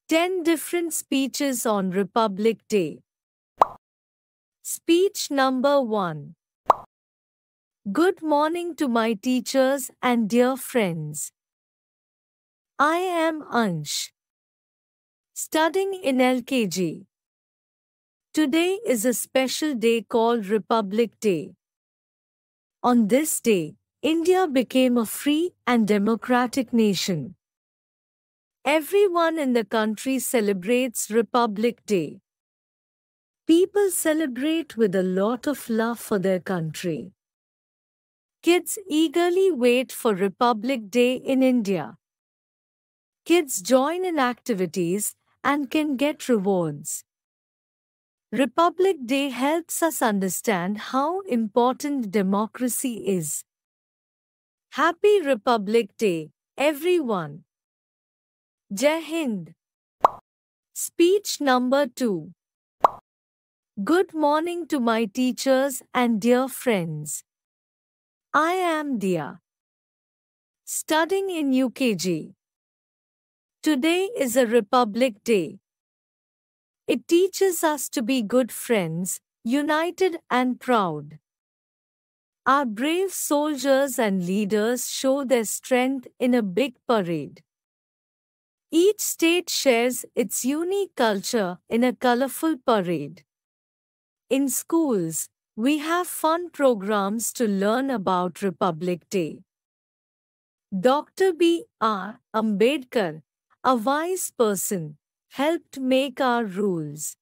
10 different speeches on Republic Day. Speech number 1. Good morning to my teachers and dear friends. I am Ansh, studying in LKG. Today is a special day called Republic Day. On this day, India became a free and democratic nation. Everyone in the country celebrates Republic Day. People celebrate with a lot of love for their country. Kids eagerly wait for Republic Day in India. Kids join in activities and can get rewards. Republic Day helps us understand how important democracy is. Happy Republic Day, everyone. Jai Hind. Speech number 2. Good morning to my teachers and dear friends. I am Dia, studying in UKG. Today is a Republic Day. It teaches us to be good friends, united and proud. Our brave soldiers and leaders show their strength in a big parade. Each state shares its unique culture in a colorful parade. In schools, we have fun programs to learn about Republic Day. Dr. B.R. Ambedkar, a wise person, helped make our rules.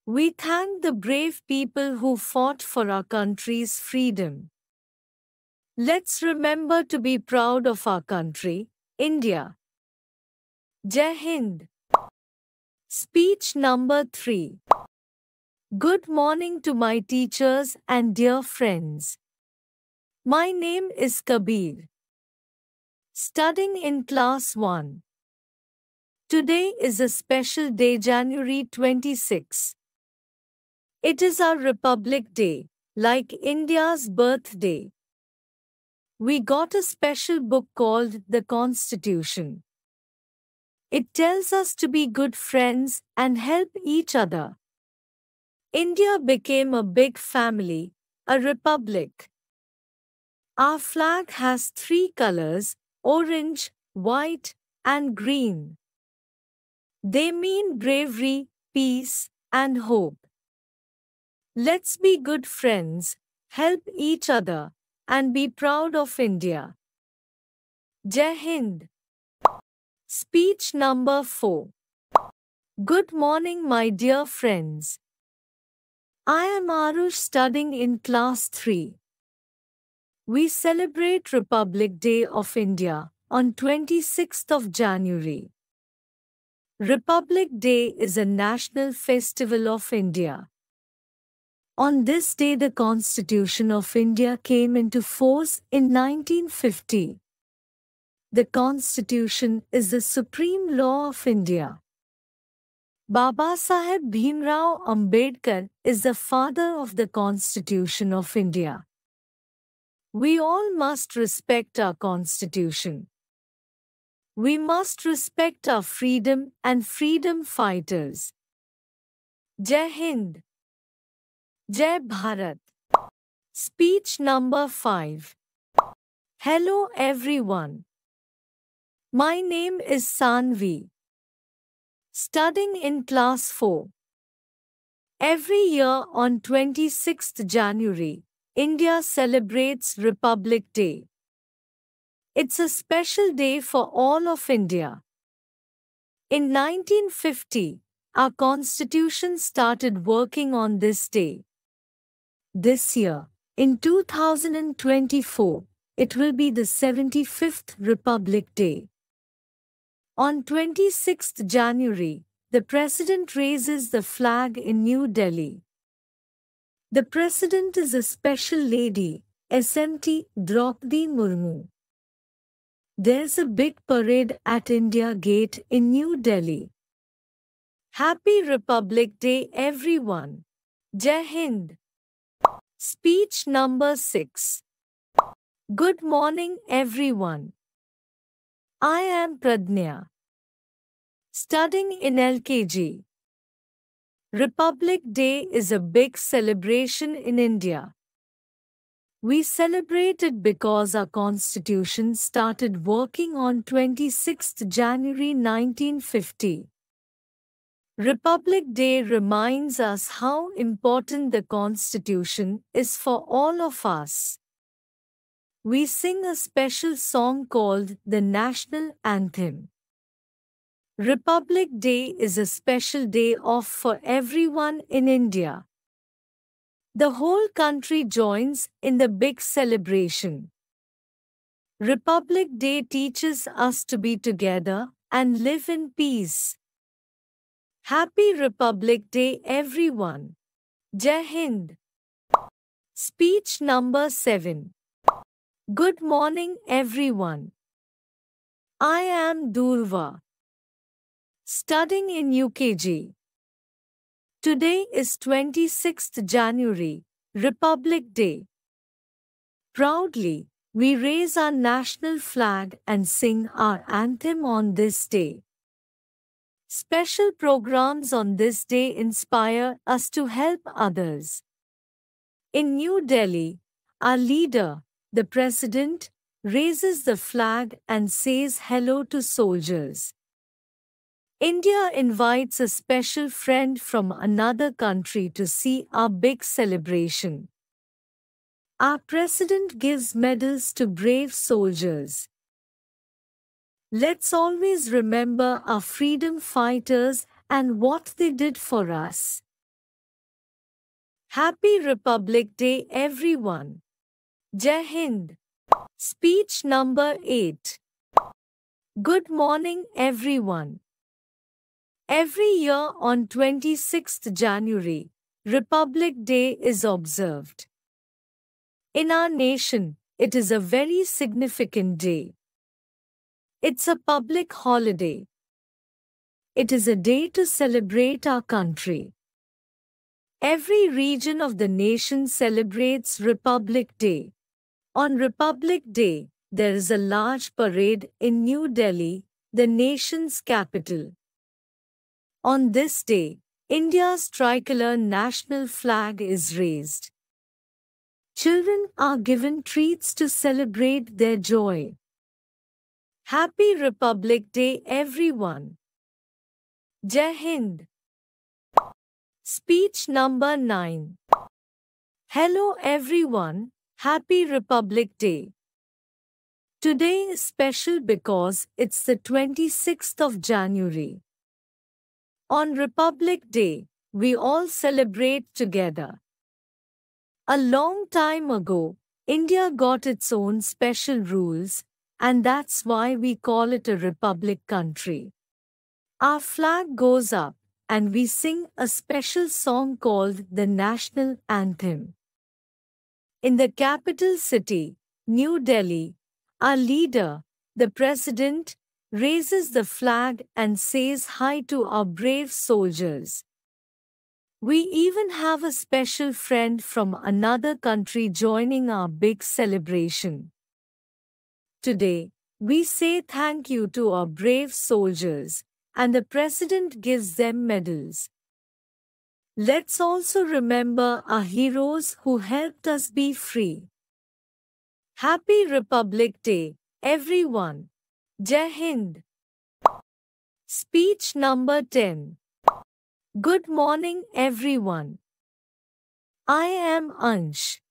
We thank the brave people who fought for our country's freedom. Let's remember to be proud of our country, India. Jai Hind. Speech number 3. Good morning to my teachers and dear friends. My name is Kabir, studying in class 1. Today is a special day, January 26. It is our Republic Day, like India's birthday. We got a special book called the Constitution. It tells us to be good friends and help each other. India became a big family, a republic. Our flag has 3 colors, orange, white, and green. They mean bravery, peace, and hope. Let's be good friends, help each other, and be proud of India. Jai Hind. Speech number 4. Good morning, my dear friends. I am Arush, studying in class 3. We celebrate Republic Day of India on 26th of January. Republic Day is a national festival of India. On this day, the Constitution of India came into force in 1950. The Constitution is the supreme law of India. Babasaheb Bhimrao Ambedkar is the father of the Constitution of India. We all must respect our Constitution. We must respect our freedom and freedom fighters. Jai Hind. Jai Bharat. Speech number 5. Hello everyone. My name is Sanvi, studying in class 4. Every year on 26th January, India celebrates Republic Day. It's a special day for all of India. In 1950, our Constitution started working on this day. This year, in 2024, it will be the 75th Republic Day. On 26th January, the President raises the flag in New Delhi. The President is a special lady, SMT Draupadi Murmu. There's a big parade at India Gate in New Delhi. Happy Republic Day, everyone. Jai Hind. Speech number 6. Good morning, everyone. I am Pradnya, Studying in LKG. Republic Day is a big celebration in India. We celebrate it because our constitution started working on 26th January 1950. Republic Day reminds us how important the constitution is for all of us. We sing a special song called the National Anthem. Republic Day is a special day off for everyone in India. The whole country joins in the big celebration. Republic Day teaches us to be together and live in peace. Happy Republic Day, everyone. Jai Hind. Speech number 7. Good morning, everyone. I am Durva, studying in UKG. Today is 26th January, Republic Day. Proudly, we raise our national flag and sing our anthem on this day. Special programs on this day inspire us to help others. In New Delhi, our leader, the President, raises the flag and says hello to soldiers. India invites a special friend from another country to see our big celebration. Our President gives medals to brave soldiers. Let's always remember our freedom fighters and what they did for us. Happy Republic Day, everyone. Jai Hind. Speech number 8. Good morning, everyone. Every year on 26th January, Republic Day is observed. In our nation, it is a very significant day. It's a public holiday. It is a day to celebrate our country. Every region of the nation celebrates Republic Day. On Republic Day, there is a large parade in New Delhi, the nation's capital. On this day, India's tricolor national flag is raised. Children are given treats to celebrate their joy. Happy Republic Day, everyone. Jai Hind. Speech number 9. Hello everyone, Happy Republic Day. Today is special because it's the 26th of January. On Republic Day, we all celebrate together. A long time ago, India got its own special rules, and that's why we call it a republic country. Our flag goes up, and we sing a special song called the National Anthem. In the capital city, New Delhi, our leader, the President, raises the flag and says hi to our brave soldiers. We even have a special friend from another country joining our big celebration. Today, we say thank you to our brave soldiers, and the President gives them medals. Let's also remember our heroes who helped us be free. Happy Republic Day, everyone. Jai Hind. Speech number 10. Good morning, everyone. I am Ansh,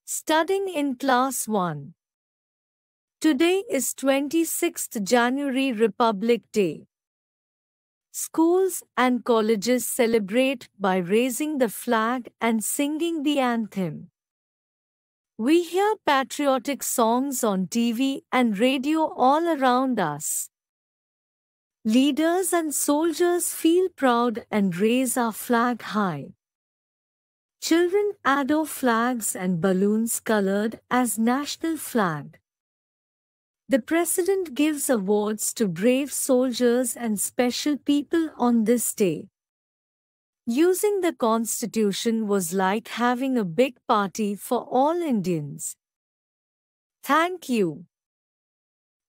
studying in class 1. Today is 26th January, Republic Day. Schools and colleges celebrate by raising the flag and singing the anthem. We hear patriotic songs on TV and radio all around us. Leaders and soldiers feel proud and raise our flag high. Children adore flags and balloons colored as national flag. The President gives awards to brave soldiers and special people on this day. Using the Constitution was like having a big party for all Indians. Thank you.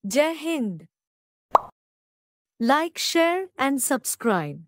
Jai Hind. Like, share, and subscribe.